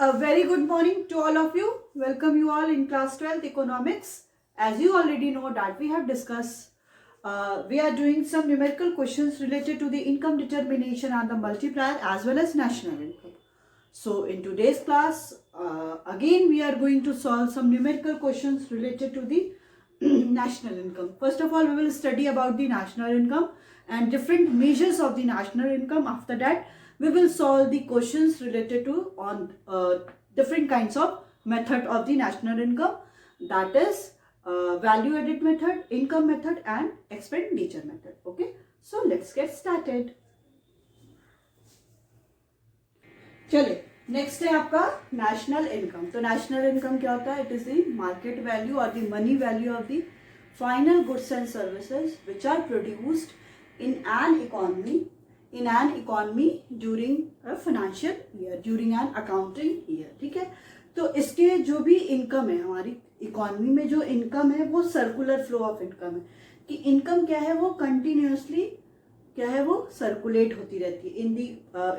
A very good morning to all of you. Welcome you all in class 12th economics. As you already know that we have discussed, we are doing some numerical questions related to the income determination and the multiplier as well as national income. So in today's class, again we are going to solve some numerical questions related to the national income. First of all, we will study about the national income and different measures of the national income. After that, we will solve the questions related to on different kinds of method of the national income, that is value added method, income method and expenditure method. Okay, so let's get started. चलिए, next है आपका national income. तो national income क्या होता है? It is the market value और the money value of the final goods and services which are produced in an economy during a financial year, during an accounting year. ठीक है, तो इसके जो भी इनकम है, हमारी इकोनॉमी में जो इनकम है वो सर्कुलर फ्लो ऑफ इनकम है. कि इनकम क्या है, वो कंटिन्यूसली क्या है, वो सर्कुलेट होती रहती है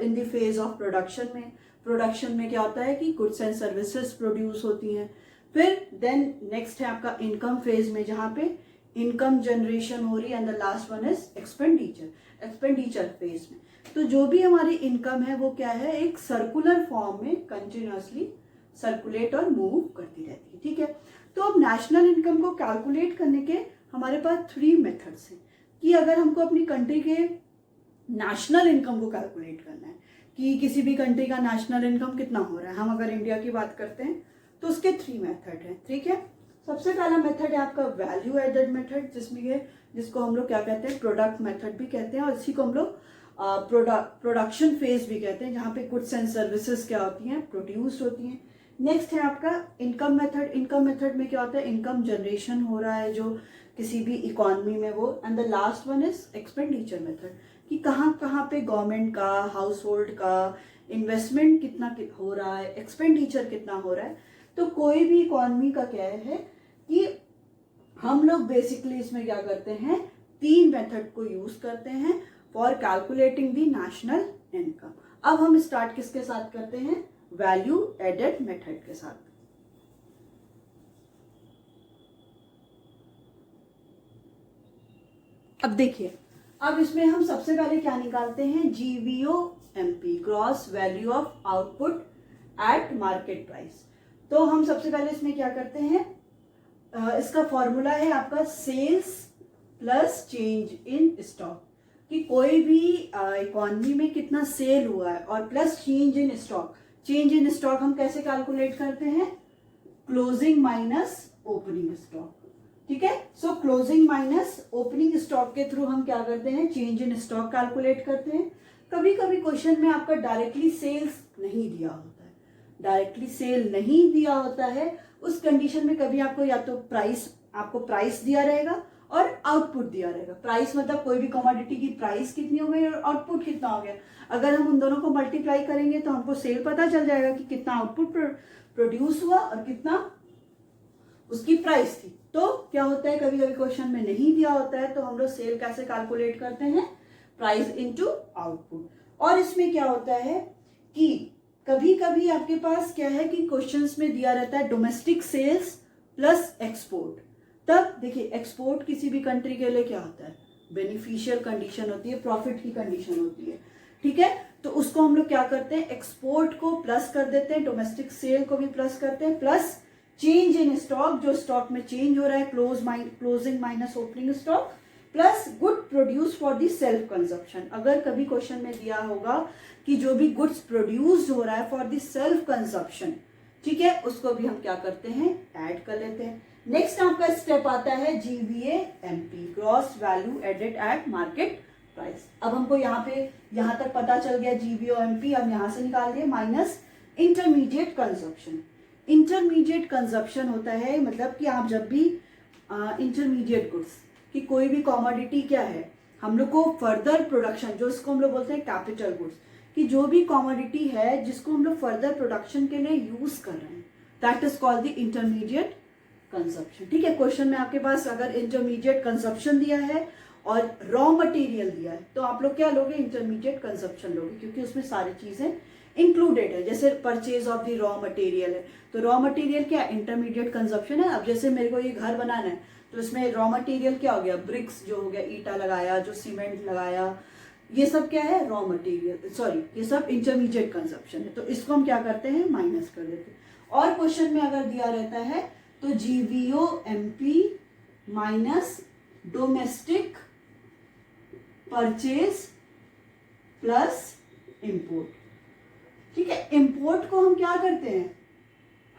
in the phase of production में क्या होता है कि गुड्स एंड सर्विसेज प्रोड्यूस होती हैं. फिर देन नेक्स्ट है आपका इनकम फेज में, जहाँ पे इनकम जनरेशन हो रही है, and the last one is expenditure phase में. तो जो भी हमारी इनकम है वो क्या है, एक सर्कुलर फॉर्म में कंटिन्यूसली सर्कुलेट और मूव करती रहती है. ठीक है, तो अब नेशनल इनकम को कैलकुलेट करने के हमारे पास 3 मेथड्स हैं. कि अगर हमको अपनी कंट्री के नेशनल इनकम को कैलकुलेट करना है कि किसी भी कंट्री का नेशनल इनकम कितना हो रहा है, हम अगर इंडिया की बात करते हैं तो उसके 3 मेथड हैं. ठीक है, सबसे पहला मेथड है आपका वैल्यू एडेड मेथड, जिसको हम लोग क्या कहते हैं, प्रोडक्ट मेथड भी कहते हैं, और इसी को हम लोग प्रोडक्शन फेज भी कहते हैं, जहाँ पे गुड्स एंड सर्विसेज क्या होती हैं, प्रोड्यूस होती हैं. नेक्स्ट है आपका इनकम मेथड. इनकम मेथड में क्या होता है, इनकम जनरेशन हो रहा है जो किसी भी इकोनॉमी में वो. And the last one is expenditure method, कि कहाँ कहाँ पे गवर्नमेंट का, हाउस होल्ड का इन्वेस्टमेंट कितना हो रहा है, एक्सपेंडिचर कितना हो रहा है. तो कोई भी इकोनॉमी का क्या है कि हम लोग बेसिकली इसमें क्या करते हैं, 3 मेथड को यूज करते हैं for calculating the national income. अब हम स्टार्ट किसके साथ करते हैं, वैल्यू एडेड मेथड के साथ. अब देखिए, अब इसमें हम सबसे पहले क्या निकालते हैं, GVOMP, gross value of output at market price. तो हम सबसे पहले इसमें क्या करते हैं, इसका फॉर्मूला है आपका sales plus change in stock. कि कोई भी इकोनॉमी में कितना सेल हुआ है और plus change in stock. Change in stock हम कैसे कैलकुलेट करते हैं, क्लोजिंग माइनस ओपनिंग स्टॉक. ठीक है, सो क्लोजिंग माइनस ओपनिंग स्टॉक के थ्रू हम क्या करते हैं, चेंज इन स्टॉक कैलकुलेट करते हैं. कभी कभी क्वेश्चन में आपका डायरेक्टली सेल्स नहीं दिया होता है, उस कंडीशन में कभी आपको या तो प्राइस दिया रहेगा और आउटपुट दिया रहेगा. प्राइस मतलब कोई भी कमोडिटी की प्राइस कितनी हो गई और आउटपुट कितना हो गया. अगर हम उन दोनों को मल्टीप्लाई करेंगे तो हमको सेल पता चल जाएगा कि कितना आउटपुट प्रोड्यूस हुआ और कितना उसकी प्राइस थी. तो क्या होता है, कभी कभी क्वेश्चन में नहीं दिया होता है तो हम लोग सेल कैसे कैलकुलेट करते हैं, प्राइस इनटू आउटपुट. और इसमें क्या होता है कि कभी कभी आपके पास क्या है कि क्वेश्चंस में दिया रहता है डोमेस्टिक सेल्स प्लस एक्सपोर्ट. तब देखिए, एक्सपोर्ट किसी भी कंट्री के लिए क्या होता है, बेनिफिशियल कंडीशन होती है, प्रॉफिट की कंडीशन होती है. ठीक है, तो उसको हम लोग क्या करते हैं, एक्सपोर्ट को प्लस कर देते हैं, डोमेस्टिक सेल को भी प्लस करते हैं, प्लस चेंज इन स्टॉक, जो स्टॉक में चेंज हो रहा है, closing minus opening stock, plus good produce for the self consumption. अगर कभी क्वेश्चन में दिया होगा कि जो भी गुड्स प्रोड्यूस हो रहा है फॉर द सेल्फ कंजप्शन, ठीक है, उसको भी हम क्या करते हैं, ऐड कर लेते हैं. नेक्स्ट आपका स्टेप आता है GVAMP, gross value added at market price. अब हमको यहाँ तक पता चल गया GVOMP. अब यहाँ से निकाल दिए minus intermediate consumption. Intermediate consumption होता है मतलब कि आप जब भी इंटरमीडिएट गुड्स कि कोई भी कॉमोडिटी क्या है, हम लोग को फर्दर प्रोडक्शन, जो इसको हम लोग बोलते हैं कैपिटल गुड्स, कि जो भी कॉमोडिटी है जिसको हम लोग फर्दर प्रोडक्शन के लिए यूज कर रहे हैं, that is called the intermediate consumption. ठीक है, क्वेश्चन में आपके पास अगर इंटरमीडिएट कंजप्शन दिया है और रॉ मटेरियल दिया है तो आप लोग क्या लोगे, इंटरमीडिएट कंजप्शन लोगे, क्योंकि उसमें सारी चीजें इंक्लूडेड है, जैसे purchase of the raw material है, तो रॉ मटेरियल क्या इंटरमीडिएट कंजप्शन है। अब जैसे मेरे को ये घर बनाना है तो इसमें रॉ मटेरियल क्या हो गया, ब्रिक्स जो हो गया, ईटा लगाया, जो सीमेंट लगाया, ये सब क्या है रॉ मटेरियल, सॉरी ये सब इंटरमीडिएट कंजप्शन है, तो इसको हम क्या करते हैं माइनस कर देते हैं। और क्वेश्चन में अगर दिया रहता है तो GVO MP minus domestic purchase plus import, ठीक है। इंपोर्ट को हम क्या करते हैं,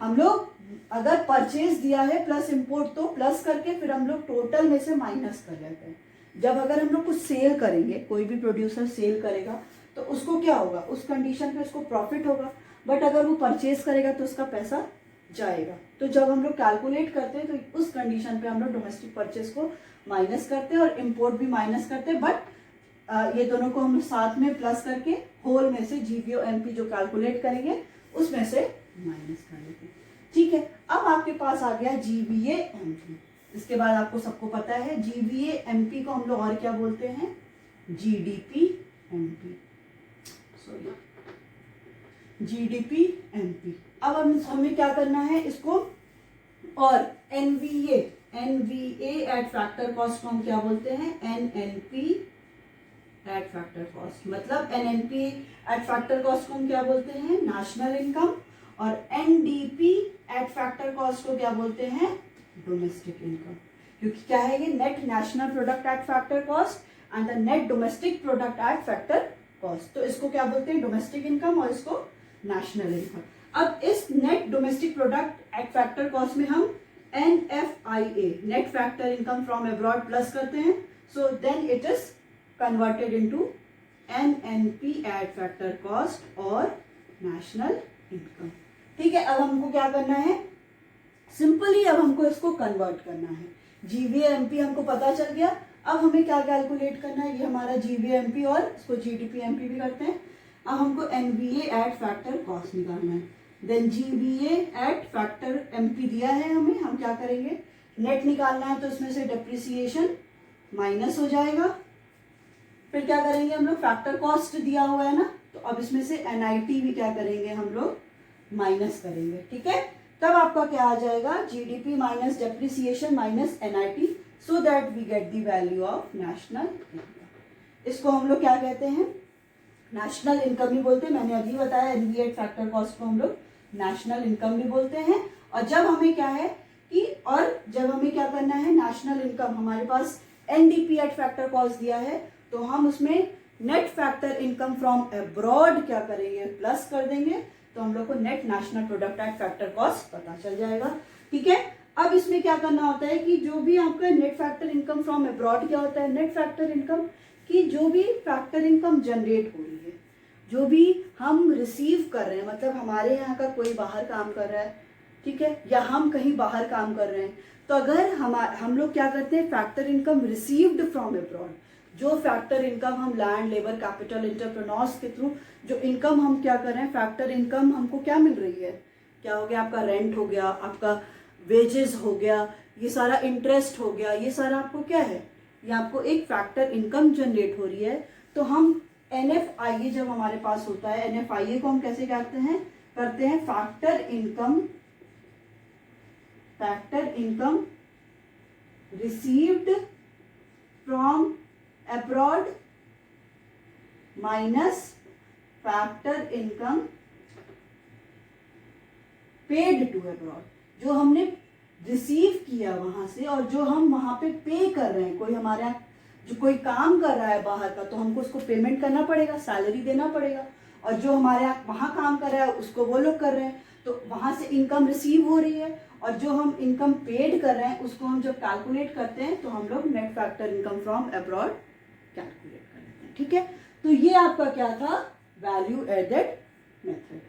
हम लोग अगर परचेज दिया है प्लस इंपोर्ट तो प्लस करके फिर हम लोग टोटल में से माइनस कर लेते हैं। जब अगर हम लोग कुछ सेल करेंगे, कोई भी प्रोड्यूसर सेल करेगा तो उसको क्या होगा, उस कंडीशन पे उसको प्रॉफिट होगा, बट अगर वो परचेज करेगा तो उसका पैसा जाएगा। तो जब हम लोग कैलकुलेट करते हैं तो उस कंडीशन पे हम लोग डोमेस्टिक परचेज को माइनस करते हैं और इम्पोर्ट भी माइनस करते हैं, बट ये दोनों को हम साथ में प्लस करके होल में से जीवीओ एमपी जो कैलकुलेट करेंगे उसमें से माइनस कर लेते हैं, ठीक है। अब आपके पास आ गया जीवीए एमपी। इसके बाद आपको सबको पता है जीवीए एमपी को हम लोग और क्या बोलते हैं, GDP MP, sorry GDP MP. अब हमें क्या करना है इसको, और एनवीए एट फैक्टर कॉस्ट को हम क्या बोलते हैं, एनएनपी एट फैक्टर कॉस्ट, मतलब एनएनपी एट फैक्टर कॉस्ट को हम क्या बोलते हैं, नेशनल इनकम, और एनडीपी एट फैक्टर कॉस्ट को क्या बोलते हैं, डोमेस्टिक इनकम, क्योंकि क्या है ये net national product at factor cost and the net domestic product at factor cost, तो इसको क्या बोलते हैं डोमेस्टिक इनकम और इसको नेशनल इनकम। अब इस net domestic product at factor cost में हम NFIA net factor income from abroad plus करते हैं, so then it is converted into NNP at factor cost और नेशनल इनकम, ठीक है। अब हमको क्या करना है, सिंपली अब हमको इसको कन्वर्ट करना है। जीवीएमपी हमको पता चल गया, अब हमें क्या कैलकुलेट करना है, ये हमारा जीवीएमपी और इसको जीडीपीएमपी भी करते हैं। अब हमको एनवीए एट फैक्टर कॉस्ट निकालना है, then GVA at factor MP दिया है हमें, हम क्या करेंगे नेट निकालना है, तो इसमें से डेप्रिसिएशन माइनस हो जाएगा, फिर क्या करेंगे हम लोग फैक्टर कॉस्ट दिया हुआ है ना, तो अब इसमें से एनआईटी भी क्या करेंगे हम लोग माइनस करेंगे, ठीक है। तब आपका क्या आ जाएगा, GDP minus depreciation minus NIT, so that we get the value of national income. इसको हम लोग क्या कहते हैं, नेशनल इनकम ही बोलते हैं, मैंने अभी बताया एनवीए एट फैक्टर कॉस्ट को हम लोग नेशनल इनकम भी बोलते हैं। और जब हमें क्या है कि, और जब हमें क्या करना है नेशनल इनकम, हमारे पास एनडीपी एट फैक्टर कॉस्ट दिया है, तो हम उसमें net factor income from abroad क्या करेंगे प्लस कर देंगे, तो हम लोग को net national product at factor cost पता चल जाएगा, ठीक है। अब इसमें क्या करना होता है कि जो भी आपका net factor income from abroad क्या होता है, नेट फैक्टर इनकम की जो भी फैक्टर इनकम जनरेट हो रही है, जो भी हम रिसीव कर रहे हैं, मतलब हमारे यहाँ का कोई बाहर काम कर रहा है, ठीक है, या हम कहीं बाहर काम कर रहे हैं, तो अगर हम लोग क्या करते हैं factor income received from abroad, जो फैक्टर इनकम हम लैंड लेबर कैपिटल एंटरप्रेन्योर्स के थ्रू जो इनकम हम क्या कर रहे हैं, फैक्टर इनकम हमको क्या मिल रही है, क्या हो गया आपका रेंट हो गया, आपका वेजेस हो गया, ये सारा इंटरेस्ट हो गया, ये सारा आपको क्या है, ये आपको एक फैक्टर इनकम जनरेट हो रही है। तो हम NFIA जब हमारे पास होता है, NFIA को हम कैसे करते हैं factor income received from abroad minus factor income paid to abroad, जो हमने रिसीव किया वहां से और जो हम वहां पे पे कर रहे हैं, कोई हमारे यहाँ जो कोई काम कर रहा है बाहर का, तो हमको उसको पेमेंट करना पड़ेगा, सैलरी देना पड़ेगा, और जो हमारे यहाँ वहां काम कर रहा है उसको वो लोग कर रहे हैं, तो वहां से इनकम रिसीव हो रही है, और जो हम इनकम पेड कर रहे हैं उसको हम जब कैलकुलेट करते हैं तो हम लोग net factor income from abroad calculate कर लेते हैं, ठीक है। तो ये आपका क्या था, वैल्यू एडेड मेथड।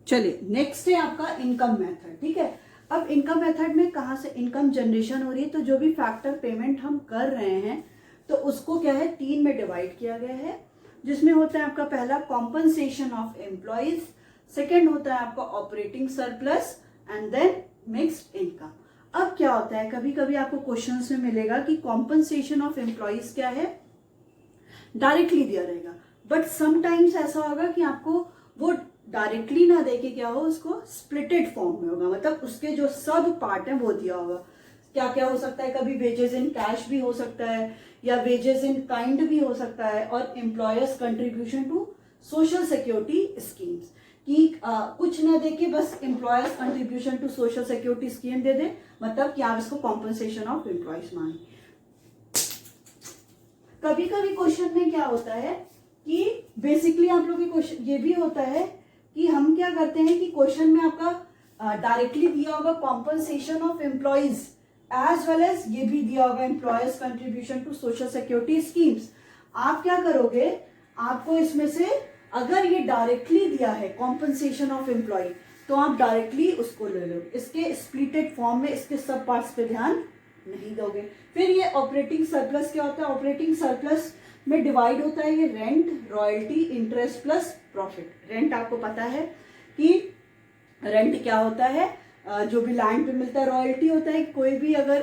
चलिए नेक्स्ट है आपका इनकम मेथड, ठीक है। अब इनकम मेथड में कहाँ से इनकम जनरेशन हो रही है, तो जो भी फैक्टर पेमेंट हम कर रहे हैं तो उसको क्या है 3 में डिवाइड किया गया है, जिसमें होता है आपका पहला कॉम्पनसेशन ऑफ एम्प्लॉइज, सेकेंड होता है आपका operating surplus, and then mixed income. अब क्या होता है, कभी कभी आपको क्वेश्चंस में मिलेगा कि कॉम्पनसेशन ऑफ एम्प्लॉइज क्या है, डायरेक्टली दिया रहेगा। बट समटाइम्स ऐसा होगा कि आपको वो डायरेक्टली ना देके क्या हो, उसको स्प्लिटेड फॉर्म में होगा, मतलब उसके जो सब पार्ट है वो दिया होगा। क्या क्या हो सकता है, कभी वेजेस इन कैश भी हो सकता है, या वेजेस इन काइंड भी हो सकता है, और employers contribution to social security schemes, कि कुछ ना देके बस employers contribution to social security scheme दे दे, मतलब कि आप इसको कॉम्पनसेशन ऑफ एम्प्लॉयज माने। कभी कभी क्वेश्चन में क्या होता है कि बेसिकली आप लोग के क्वेश्चन ये भी होता है कि हम क्या करते हैं कि क्वेश्चन में आपका डायरेक्टली दिया होगा compensation of employees as well as ये भी दिया होगा employers contribution to social security schemes. आप क्या करोगे, आपको इसमें से अगर ये डायरेक्टली दिया है कॉम्पनसेशन ऑफ एम्प्लॉय, तो आप डायरेक्टली उसको ले लो, इसके स्प्लिटेड फॉर्म में इसके सब पार्ट्स पे ध्यान नहीं दोगे। फिर ये ऑपरेटिंग सरप्लस क्या होता है, ऑपरेटिंग सरप्लस में डिवाइड होता है ये rent, royalty, interest plus profit. Rent आपको पता है कि रेंट क्या होता है, जो भी लैंड पे मिलता है। रॉयल्टी होता है कोई भी अगर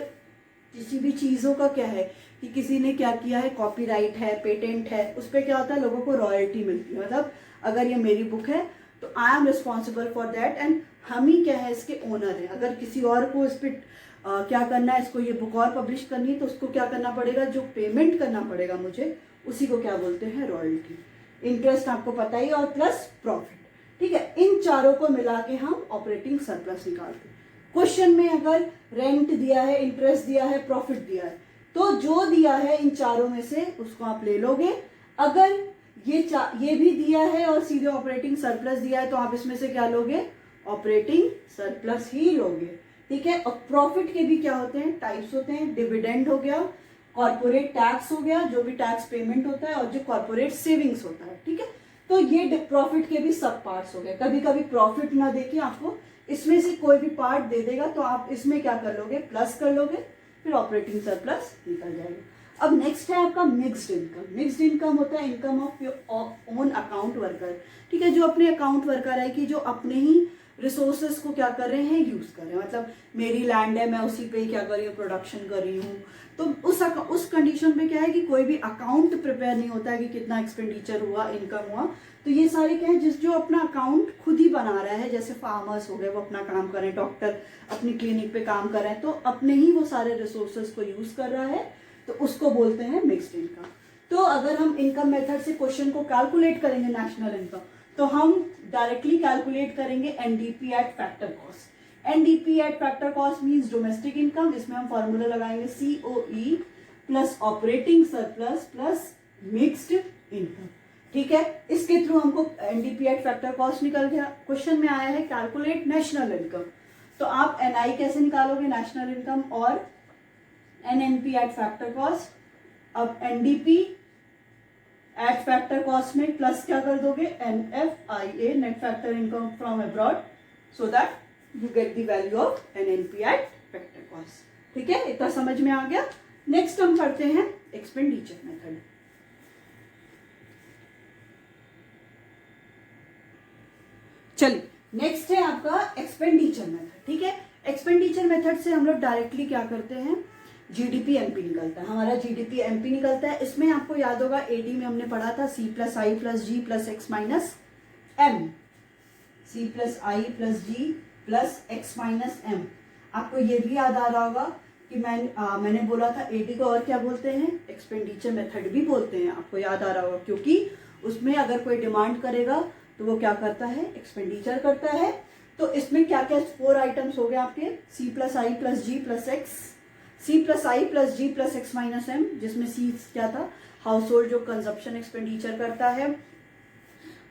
किसी भी चीजों का क्या है कि किसी ने क्या किया है, कॉपीराइट है, पेटेंट है, उस पर क्या होता है, लोगों को रॉयल्टी मिलती है। मतलब अगर ये मेरी बुक है तो I am responsible for that and हम ही क्या है इसके ओनर है। अगर किसी और को इस पर क्या करना है, इसको ये बुक और पब्लिश करनी है, तो उसको क्या करना पड़ेगा, जो पेमेंट करना पड़ेगा मुझे, उसी को क्या बोलते हैं, रॉयल्टी। इंटरेस्ट आपको पता ही, और प्लस प्रॉफिट। ठीक है, इन चारों को मिला के हम ऑपरेटिंग सरप्लस निकालते हैं। क्वेश्चन में अगर रेंट दिया है, इंटरेस्ट दिया है, प्रॉफिट दिया है, तो जो दिया है इन चारों में से उसको आप ले लोगे। अगर ये भी दिया है और सीधे ऑपरेटिंग सरप्लस दिया है, तो आप इसमें से क्या लोगे, ऑपरेटिंग सरप्लस ही लोगे। ठीक है, और प्रॉफिट के भी क्या होते हैं, टाइप्स होते हैं। डिविडेंड हो गया, कॉर्पोरेट टैक्स हो गया, जो भी टैक्स पेमेंट होता है, और जो कॉर्पोरेट सेविंग्स होता है। ठीक है, तो ये प्रॉफिट के भी सब पार्ट्स हो गए। कभी कभी प्रॉफिट ना देके आपको इसमें से कोई भी पार्ट दे देगा, तो आप इसमें क्या कर लोगे, प्लस कर लोगे, फिर ऑपरेटिंग सरप्लस निकल जाएगा। अब नेक्स्ट है आपका मिक्स्ड इनकम। मिक्स्ड इनकम होता है income of your own account worker. ठीक है, जो अपने अकाउंट वर्कर है कि जो अपने ही रिसोर्सेज को क्या कर रहे हैं, यूज कर रहे हैं। मतलब मेरी लैंड है, मैं उसी पे क्या कर रही हूँ, प्रोडक्शन कर रही हूँ। तो उस कंडीशन में क्या है कि कोई भी अकाउंट प्रिपेयर नहीं होता है कि कितना एक्सपेंडिचर हुआ, इनकम हुआ। तो ये सारे क्या है, जो अपना अकाउंट खुद ही बना रहा है, जैसे फार्मर्स हो गए, वो अपना काम कर रहे हैं, डॉक्टर अपनी क्लिनिक पे काम कर रहे हैं, तो अपने ही वो सारे रिसोर्सेज को यूज कर रहा है, तो उसको बोलते हैं मिक्स्ड इनकम। तो अगर हम इनकम मेथड से क्वेश्चन को कैलकुलेट करेंगे नेशनल इनकम, तो हम डायरेक्टली कैलकुलेट करेंगे NDP at factor cost. NDP at factor cost means domestic income. इसमें हम फॉर्मूला लगाएंगे COE plus operating surplus plus mixed income. ठीक है, इसके थ्रू हमको एनडीपी एट फैक्टर कॉस्ट निकल गया। क्वेश्चन में आया है कैलकुलेट नेशनल इनकम, तो आप एनआई कैसे निकालोगे, नेशनल इनकम, और एनएनपी एट फैक्टर कॉस्ट। अब एनडीपी एट फैक्टर कॉस्ट में प्लस क्या कर दोगे, NFIA net factor income from abroad, so that you get the value of NNP eight factor cost. ठीक है, इतना समझ में आ गया। नेक्स्ट हम पढ़ते हैं एक्सपेंडिचर मेथड। चलिए, नेक्स्ट है आपका एक्सपेंडिचर मेथड। ठीक है, एक्सपेंडिचर मेथड से हम लोग डायरेक्टली क्या करते हैं, जीडीपी एमपी निकलता है, हमारा जीडीपी एमपी निकलता है। इसमें आपको याद होगा एडी में हमने पढ़ा था C plus I plus G plus X minus M, C plus I plus G plus X minus M. आपको ये भी याद आ रहा होगा कि मैंने बोला था एडी को और क्या बोलते हैं, एक्सपेंडिचर मेथड भी बोलते हैं। आपको याद आ रहा होगा, क्योंकि उसमें अगर कोई डिमांड करेगा तो वो क्या करता है, एक्सपेंडिचर करता है। तो इसमें क्या क्या 4 आइटम्स हो गए आपके, C plus I plus G plus x, C plus I plus G plus X minus M, जिसमें C क्या था, हाउस होल्ड जो कंजप्शन एक्सपेंडिचर करता है,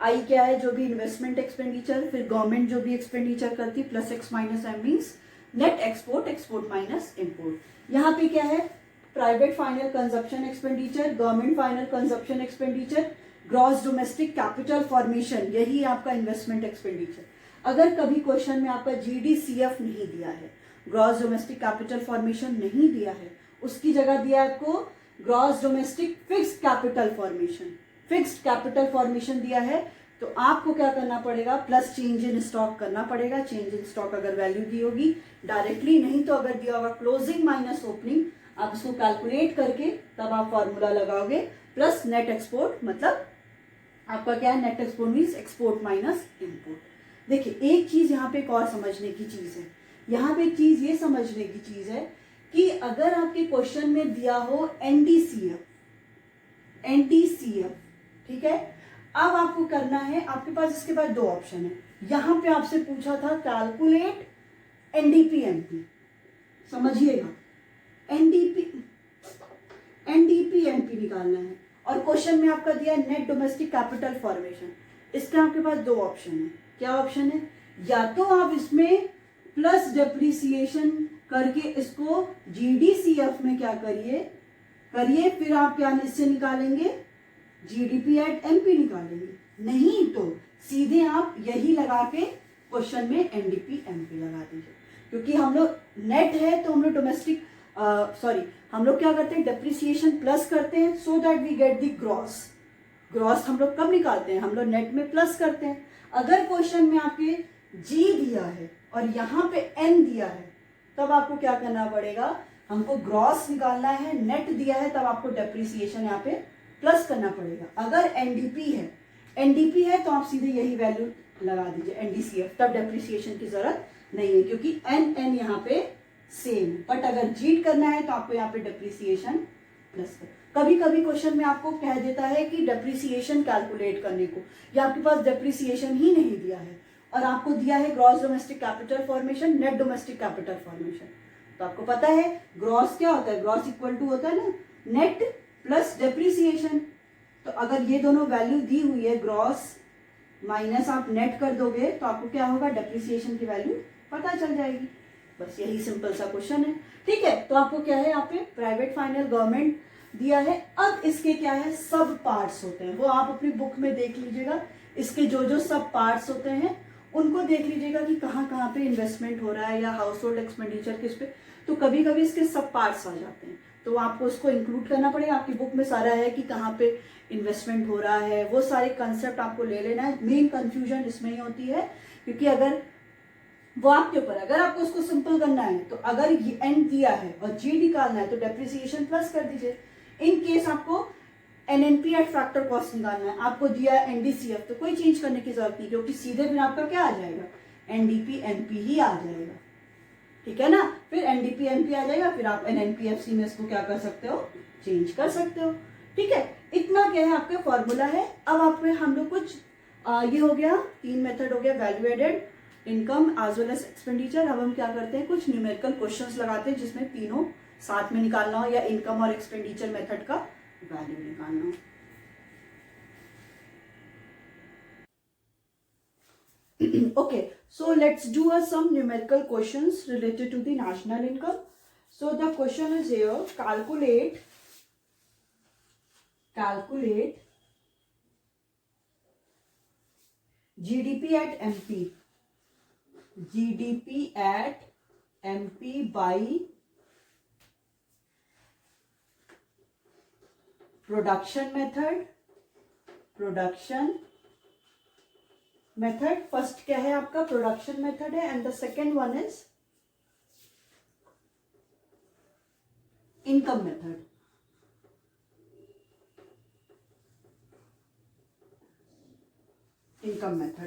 आई क्या है, जो भी इन्वेस्टमेंट एक्सपेंडिचर, फिर गवर्नमेंट जो भी एक्सपेंडिचर करती है, plus X minus M means net export, export minus import. यहाँ पे क्या है, private final consumption expenditure, government final consumption expenditure, gross domestic capital formation, यही आपका इन्वेस्टमेंट एक्सपेंडिचर। अगर कभी क्वेश्चन में आपका GDCF नहीं दिया है, ग्रॉस डोमेस्टिक कैपिटल फॉर्मेशन नहीं दिया है, उसकी जगह दिया है आपको gross domestic fixed capital formation, fixed capital formation दिया है, तो आपको क्या करना पड़ेगा, प्लस चेंज इन स्टॉक करना पड़ेगा। चेंज इन स्टॉक अगर वैल्यू दी होगी डायरेक्टली, नहीं तो अगर दिया होगा क्लोजिंग माइनस ओपनिंग, आप इसको कैलकुलेट करके तब आप फॉर्मूला लगाओगे, प्लस नेट एक्सपोर्ट, मतलब आपका क्या है, net export means export minus import. देखिए एक चीज यहाँ पे एक और समझने की चीज है, यहाँ पे एक चीज ये समझने की चीज है कि अगर आपके क्वेश्चन में दिया हो एनडीसीएफ, एनडीसीएफ, ठीक है, अब आपको करना है, आपके पास इसके बाद दो ऑप्शन है। यहां पे आपसे पूछा था कैलकुलेट एनडीपी एमपी, समझिएगा, एनडीपी एनपी निकालना है, और क्वेश्चन में आपका दिया नेट डोमेस्टिक कैपिटल फॉर्मेशन। इसका आपके पास दो ऑप्शन है। क्या ऑप्शन है, या तो आप इसमें प्लस डेप्रिसिएशन करके इसको जीडीसीएफ में क्या करिए, फिर आप क्या इससे निकालेंगे, जीडीपी एट एमपी निकालेंगे, नहीं तो सीधे आप यही लगा के क्वेश्चन में एनडीपी एमपी लगा दीजिए, क्योंकि हम लोग नेट है तो हम लोग डोमेस्टिक हम लोग क्या करते हैं, डेप्रिसिएशन प्लस करते हैं so that we get the gross. Gross हम लोग कब निकालते हैं, हम लोग नेट में प्लस करते हैं। अगर क्वेश्चन में आपके जी दिया है और यहाँ पे एन दिया है, तब आपको क्या करना पड़ेगा, हमको ग्रॉस निकालना है, नेट दिया है तब आपको डेप्रिसिएशन यहाँ पे प्लस करना पड़ेगा। अगर एनडीपी है तो आप सीधे यही वैल्यू लगा दीजिए एनडीसीएफ, तब डेप्रिसिएशन की जरूरत नहीं है, क्योंकि एन यहाँ पे सेम। बट अगर जीट करना है तो आपको यहाँ पे डेप्रिसिएशन प्लस कर। कभी कभी क्वेश्चन में आपको कह देता है कि डेप्रिसिएशन कैलकुलेट करने को, या आपके पास डेप्रिसिएशन ही नहीं दिया है और आपको दिया है gross domestic capital formation, net domestic capital formation. तो आपको पता है ग्रॉस क्या होता है, ग्रॉस इक्वल टू होता है ना नेट प्लस डेप्रिसिएशन। तो अगर ये दोनों वैल्यू दी हुई है, ग्रॉस माइनस आप नेट कर दोगे तो आपको क्या होगा, डेप्रिसिएशन की वैल्यू पता चल जाएगी। बस यही सिंपल सा क्वेश्चन है, ठीक है। तो आपको क्या है, यहाँ पे प्राइवेट फाइनल गवर्नमेंट दिया है। अब इसके क्या है, सब पार्ट्स होते हैं, वो आप अपनी बुक में देख लीजिएगा। इसके जो जो सब पार्ट्स होते हैं उनको देख लीजिएगा कि कहाँ कहाँ पे इन्वेस्टमेंट हो रहा है या हाउस होल्ड एक्सपेंडिचर किस पे। तो कभी कभी इसके सब पार्ट्स आ जाते हैं, तो आपको उसको इंक्लूड करना पड़ेगा। आपकी बुक में सारा है कि कहाँ पे इन्वेस्टमेंट हो रहा है, वो सारे कंसेप्ट आपको ले लेना है। मेन कंफ्यूजन इसमें ही होती है, क्योंकि अगर वो आपके ऊपर, अगर आपको उसको सिंपल करना है तो अगर ये एन दिया है और जी निकालना है तो डेप्रिसिएशन प्लस कर दीजिए। इन केस आपको एनएनपी एट फैक्टर कॉस्ट निकालना है, आपको दिया एनडीसीएफ, तो कोई चेंज करने की जरूरत नहीं, क्योंकि सीधे फिर आपका क्या आ जाएगा, एनडीपी एनपी ही आ जाएगा, ठीक है ना। फिर एनडीपी एनपी आ जाएगा, फिर आप एनएनपीएफसी में इसको क्या कर सकते हो, चेंज कर सकते हो, ठीक है। इतना क्या है आपका फॉर्मूला है। अब आप हम लोग कुछ ये हो गया, तीन मेथड हो गया, value added, income as well as expenditure. अब हम क्या करते हैं, कुछ न्यूमेरिकल क्वेश्चंस लगाते हैं जिसमें तीनों साथ में निकालना हो, या इनकम और एक्सपेंडिचर मेथड का वैल्यू निकालना हो। Okay, so let's do some numerical questions related to the national income. So the question is here, calculate GDP at MP, GDP at MP by production method, first क्या है आपका, production method है, and the second one is income method.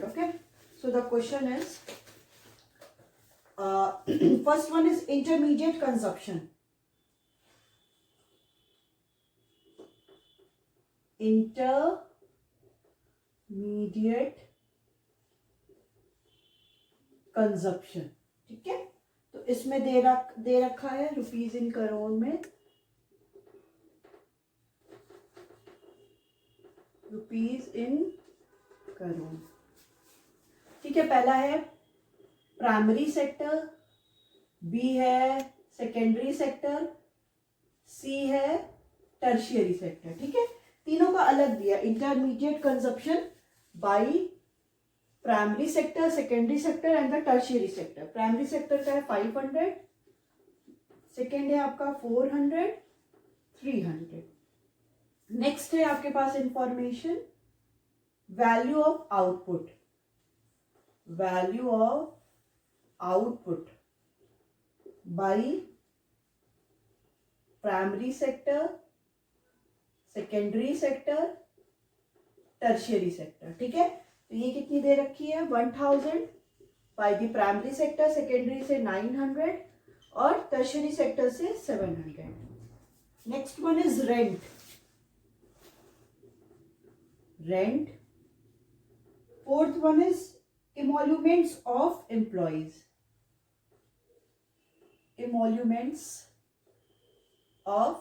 Okay, so the question is first one is intermediate consumption, consumption, ठीक है। तो इसमें दे रखा है रुपीज इन करोड़ में, रुपीज इन करोड़, ठीक है। पहला है प्राइमरी सेक्टर, बी है सेकेंडरी सेक्टर, सी है टर्शियरी सेक्टर, ठीक है। तीनों का अलग दिया, intermediate consumption by primary sector, secondary sector and the tertiary sector. Primary sector का है 500, सेकेंड है आपका 400, 300। नेक्स्ट है आपके पास information, value of output, by primary sector, secondary sector, tertiary sector. ठीक है, तो ये कितनी दे रखी है 1000 by the primary sector, secondary से 900 और टर्शियरी सेक्टर से 700। Next one is rent. Rent. Fourth one is emoluments of employees, emoluments of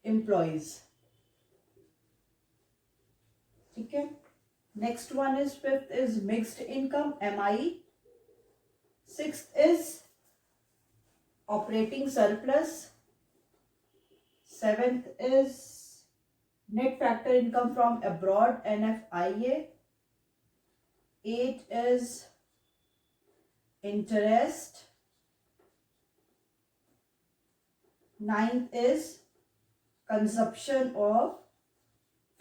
employees। ठीक है, next one is fifth is mixed income MI, sixth is operating surplus, seventh is net factor income from abroad NFIA, eight is interest, ninth is consumption of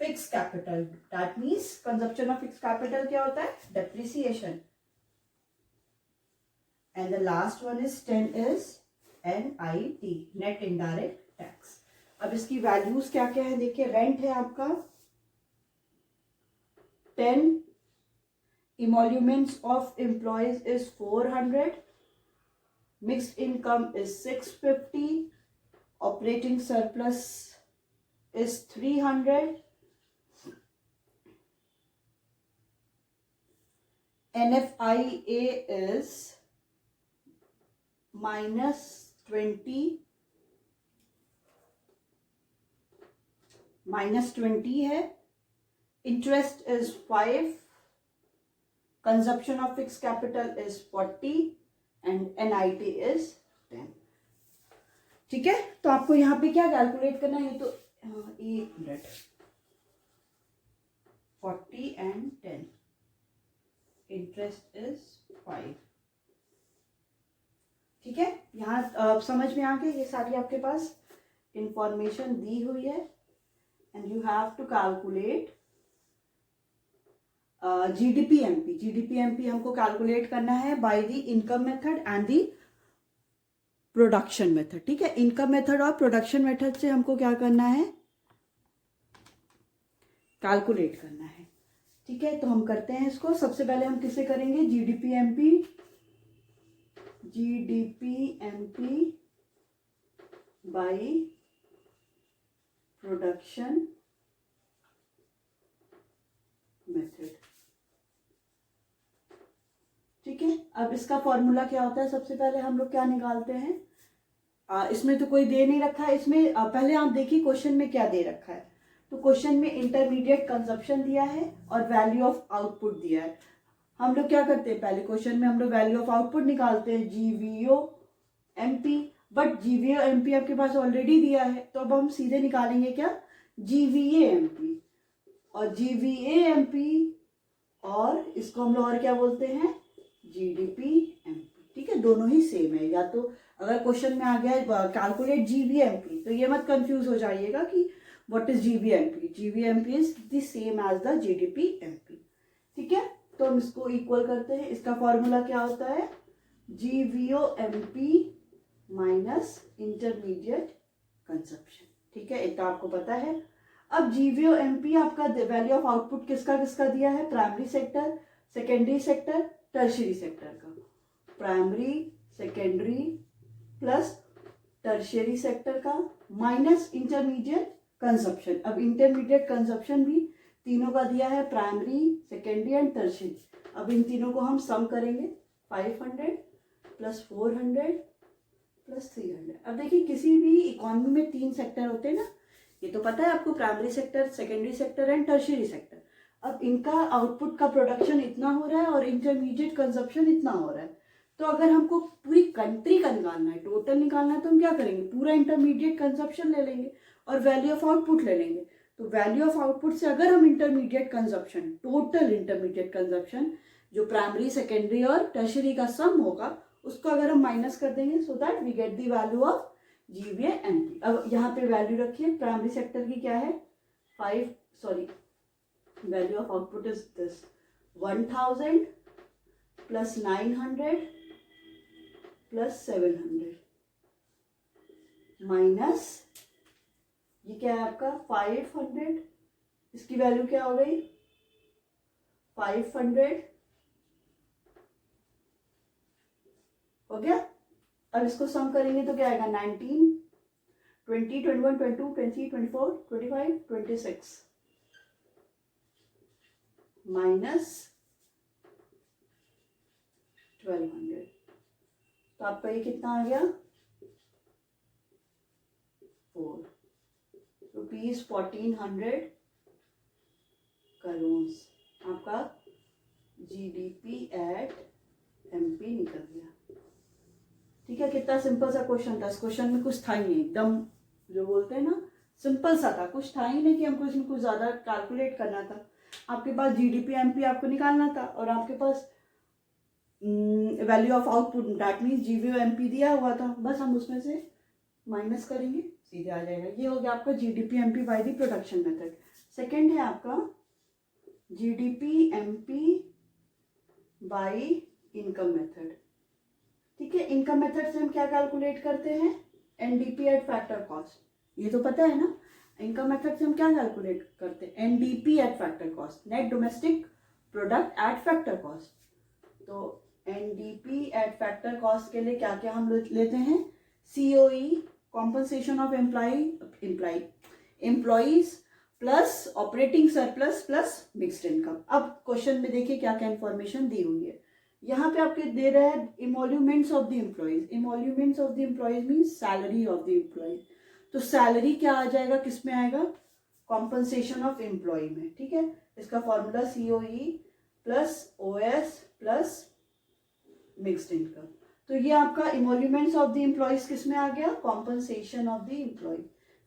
fixed capital, that means consumption of fixed capital क्या होता है depreciation, and the last one is 10 is NIT, net indirect tax। अब इसकी values क्या क्या है देखिए, rent है आपका 10, emoluments of employees is 400, mixed income is 650, operating surplus is 300, NFIA is -20 है, interest is 5, consumption of fixed capital is 40 and NIT is 10। ठीक है, तो आपको यहाँ पे क्या कैलकुलेट करना है, ये तो 1 मिनट, 40 and 10, इंटरेस्ट इज 5। ठीक है, यहाँ समझ में आ गया, ये सारी आपके पास इंफॉर्मेशन दी हुई है and you have to calculate GDP-MP। GDP-MP हमको कैलकुलेट करना है by the income method and the production method. ठीक है, इनकम मेथड और प्रोडक्शन मेथड से हमको क्या करना है, कैलकुलेट करना है। ठीक है, तो हम करते हैं इसको। सबसे पहले हम किससे करेंगे, GDP-MP, GDP-MP by production method. ठीक है, अब इसका फॉर्मूला क्या होता है, सबसे पहले हम लोग क्या निकालते हैं, इसमें तो कोई दे नहीं रखा है, इसमें पहले आप देखिए क्वेश्चन में क्या दे रखा है। तो क्वेश्चन में इंटरमीडिएट कंजप्शन दिया है और वैल्यू ऑफ आउटपुट दिया है। हम लोग क्या करते हैं, पहले क्वेश्चन में हम लोग वैल्यू ऑफ आउटपुट निकालते हैं GVO-MP, बट GVO-MP आपके पास ऑलरेडी दिया है, तो अब हम सीधे निकालेंगे क्या, GVA-MP, और GVA-MP और इसको हम लोग और क्या बोलते हैं, GDP-MP। ठीक है, दोनों ही सेम है। या तो अगर क्वेश्चन में आ गया है कैलकुलेट GVA-MP, तो ये मत कंफ्यूज हो जाइएगा कि what is GVA-MP। GVA-MP is the same as the GDP-MP। ठीक है, तो हम इसको इक्वल करते हैं। इसका फॉर्मूला क्या होता है, GVO-MP माइनस इंटरमीडिएट कंजप्शन। ठीक है, इतना आपको पता है। अब GVO-MP आपका वैल्यू ऑफ आउटपुट किसका किसका दिया है, primary sector, secondary sector, tertiary sector का। Primary, secondary plus tertiary sector का माइनस इंटरमीडिएट कंजप्शन। अब इंटरमीडिएट कंजप्शन भी तीनों का दिया है, प्राइमरी, सेकेंडरी एंड टर्शियरी। अब इन तीनों को हम सम करेंगे, 500 प्लस 400 प्लस 300। अब देखिए किसी भी इकोनॉमी में 3 सेक्टर होते हैं ना, ये तो पता है आपको, primary sector, secondary sector and tertiary sector. अब इनका आउटपुट का प्रोडक्शन इतना हो रहा है और इंटरमीडिएट कंजप्शन इतना हो रहा है। तो अगर हमको पूरी कंट्री का निकालना है, टोटल निकालना है, तो हम क्या करेंगे, पूरा इंटरमीडिएट कंजप्शन ले लेंगे और वैल्यू ऑफ आउटपुट ले लेंगे। तो वैल्यू ऑफ आउटपुट से अगर हम intermediate consumption, total intermediate consumption जो प्राइमरी, सेकेंडरी और टर्शियरी का सम होगा, उसको अगर हम माइनस कर देंगे, so that we get the value of GVA-MP। अब यहाँ पे वैल्यू रखिए, प्राइमरी सेक्टर की क्या है, value of output is this 1000 plus 900 plus 700। Minus ये क्या है आपका 500, इसकी वैल्यू क्या हो गई 500 हो गया। अब इसको सम करेंगे तो क्या आएगा 19, 20, 21, 22, 23, 24, 25, 26 माइनस 1200। तो आपका ये कितना आ गया 4 रुपीज 1400 करोड़। आपका जीडीपी एट एमपी निकल गया। ठीक है, कितना सिंपल सा क्वेश्चन था। इस क्वेश्चन में कुछ था ही नहीं, एकदम जो बोलते हैं ना सिंपल सा था, कुछ था ही नहीं कि हमको इसमें कुछ ज्यादा कैलकुलेट करना था। आपके पास जीडीपी एमपी आपको निकालना था और आपके पास value of output that means GVO MP दिया हुआ था, बस हम उसमें से माइनस करेंगे सीधे आ जाएगा। ये हो गया आपका GDP MP by the production method. Second है आपका GDP MP by income method. ठीक है, इनकम मेथड से हम क्या कैलकुलेट करते हैं एनडीपी एट फैक्टर कॉस्ट, ये तो पता है ना। इनकम मेथड से हम क्या कैलकुलेट करते हैं NDP at factor cost, net domestic product at factor cost. तो एनडीपी एट फैक्टर कॉस्ट के लिए क्या क्या हम लेते हैं COE compensation of employees plus operating surplus plus mixed income. अब क्वेश्चन में देखिए क्या क्या इंफॉर्मेशन दी हुई है। यहाँ पे आपके दे रहा है emoluments of the employees. Emoluments of the employees means salary of the employees. तो सैलरी क्या आ जाएगा, किस में आएगा कॉम्पनसेशन ऑफ एम्प्लॉय में। ठीक है, इसका formula COE plus OS plus mixed income. तो ये आपका इमोल्यूमेंट्स ऑफ द एम्प्लॉइज किस में आ गया कॉम्पनसेशन ऑफ द एम्प्लॉय।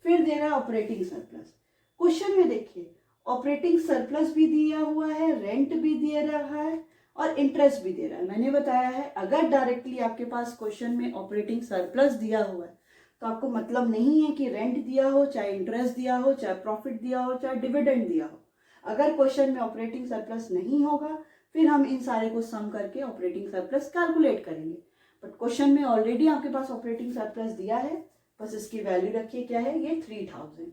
फिर दे रहा है ऑपरेटिंग सरप्लस। क्वेश्चन में देखिए ऑपरेटिंग सरप्लस भी दिया हुआ है, रेंट भी दे रहा है और इंटरेस्ट भी दे रहा है। मैंने बताया है अगर डायरेक्टली आपके पास क्वेश्चन में ऑपरेटिंग सरप्लस दिया हुआ है तो आपको मतलब नहीं है कि रेंट दिया हो, चाहे इंटरेस्ट दिया हो, चाहे प्रॉफिट दिया हो, चाहे डिविडेंड दिया हो। अगर क्वेश्चन में ऑपरेटिंग सरप्लस नहीं होगा फिर हम इन सारे को सम करके ऑपरेटिंग सरप्लस कैलकुलेट करेंगे। बट क्वेश्चन में ऑलरेडी आपके पास ऑपरेटिंग सरप्लस दिया है, बस इसकी वैल्यू रखिए क्या है ये 3000।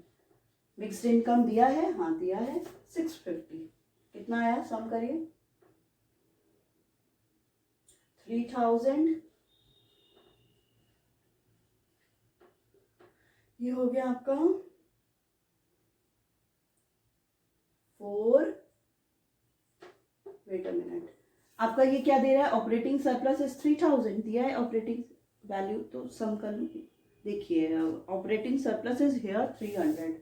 मिक्स्ड इनकम दिया है, हाँ दिया है 650। कितना आया सम करिए 3000, ये हो गया आपका 4, वेट अ मिनट, आपका ये क्या दे रहा है ऑपरेटिंग सरप्लस इज 3000 दिया है ऑपरेटिंग वैल्यू। तो सम कर देखिए ऑपरेटिंग सरप्लस इज हियर 300।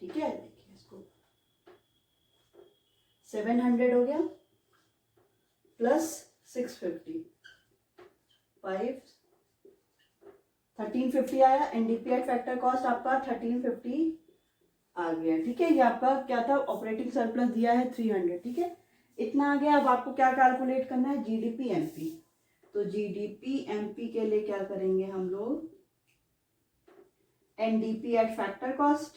ठीक है, देखिए इसको 700 हो गया प्लस 650 1350 आया। एनडीपीआई फैक्टर कॉस्ट आपका 1350 आ गया। ठीक है, ये आपका क्या था ऑपरेटिंग सरप्लस दिया है 300। ठीक है, इतना आ गया। अब आपको क्या कैलकुलेट करना है जीडीपी एमपी। तो जीडीपी एमपी के लिए क्या करेंगे हम लोग NDP at factor cost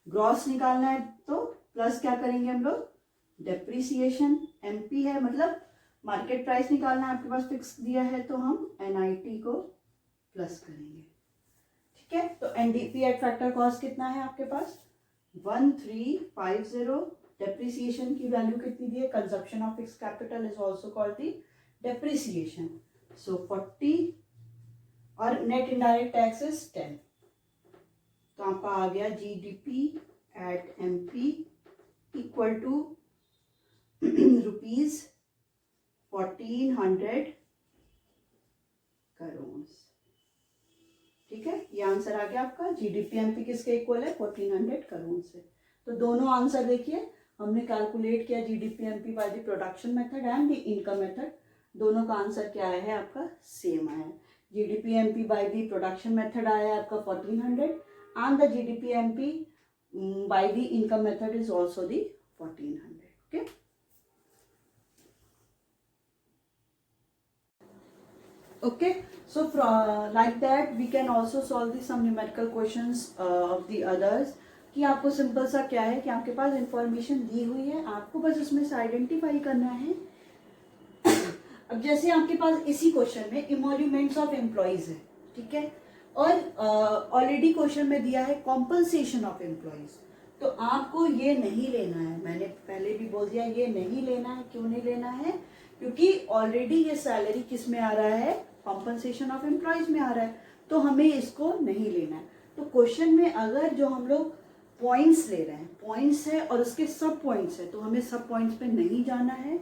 gross निकालना है तो प्लस क्या करेंगे हम लोग डेप्रिसिएशन। एमपी है मतलब मार्केट प्राइस निकालना है, आपके पास फिक्स दिया है तो हम एनआईटी को प्लस करेंगे। ठीक है, तो एनडीपी एट फैक्टर कॉस्ट कितना है आपके पास 1350। डेप्रिसिएशन की वैल्यू कितनी दी है consumption of fix capital is also called the depreciation, so 40 और नेट इनडायरेक्ट टैक्स इज 10। तो आपका आ गया GDP at MP equal to rupees 1400 crore. ठीक है, ये आंसर आ गया आपका। जीडीपी एमपी किसके इक्वल है 1400 करोड़ से। तो दोनों आंसर देखिए हमने कैलकुलेट किया GDP MP by the production method and the income method. दोनों का आंसर क्या आया है आपका सेम आया। GDP MP by the production method आया आपका 1400 and the GDP MP by the income method is also the 1400. Okay. Okay. So like that we can also solve some numerical questions of the others. कि आपको simple सा क्या है कि आपके पास इंफॉर्मेशन दी हुई है, आपको बस इसमें से आइडेंटिफाई करना है अब जैसे आपके पास इसी क्वेश्चन में इमोल्यूमेंट्स ऑफ एम्प्लॉइज है, ठीक है, और ऑलरेडी क्वेश्चन में दिया है कॉम्पनसेशन ऑफ एम्प्लॉइज, तो आपको ये नहीं लेना है, मैंने पहले भी बोल दिया ये नहीं लेना है। क्यों नहीं लेना है? क्योंकि ऑलरेडी ये सैलरी किस में आ रहा है, कॉम्पनसेशन ऑफ एम्प्लॉइज में आ रहा है, तो हमें इसको नहीं लेना है। तो क्वेश्चन में अगर जो हम लोग पॉइंट्स ले रहे हैं, पॉइंट्स है और उसके सब पॉइंट्स है, तो हमें सब पॉइंट्स पे नहीं जाना है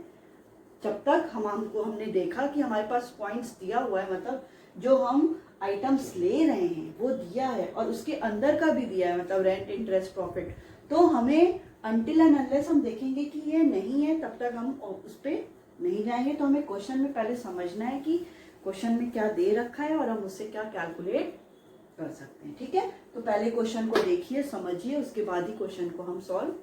जब तक हमने देखा कि हमारे पास पॉइंट्स दिया हुआ है, मतलब जो हम आइटम्स ले रहे हैं वो दिया है और उसके अंदर का भी दिया है, मतलब रेंट, इंटरेस्ट, प्रॉफिट। तो हमें अनटिल एंड अनलेस हम देखेंगे कि ये नहीं है तब तक हम उस पर नहीं जाएंगे। तो हमें क्वेश्चन में पहले समझना है कि क्वेश्चन में क्या दे रखा है और हम उससे क्या कैलकुलेट कर सकते हैं, ठीक है। तो पहले क्वेश्चन को देखिए, समझिए, उसके बाद ही क्वेश्चन को हम सॉल्व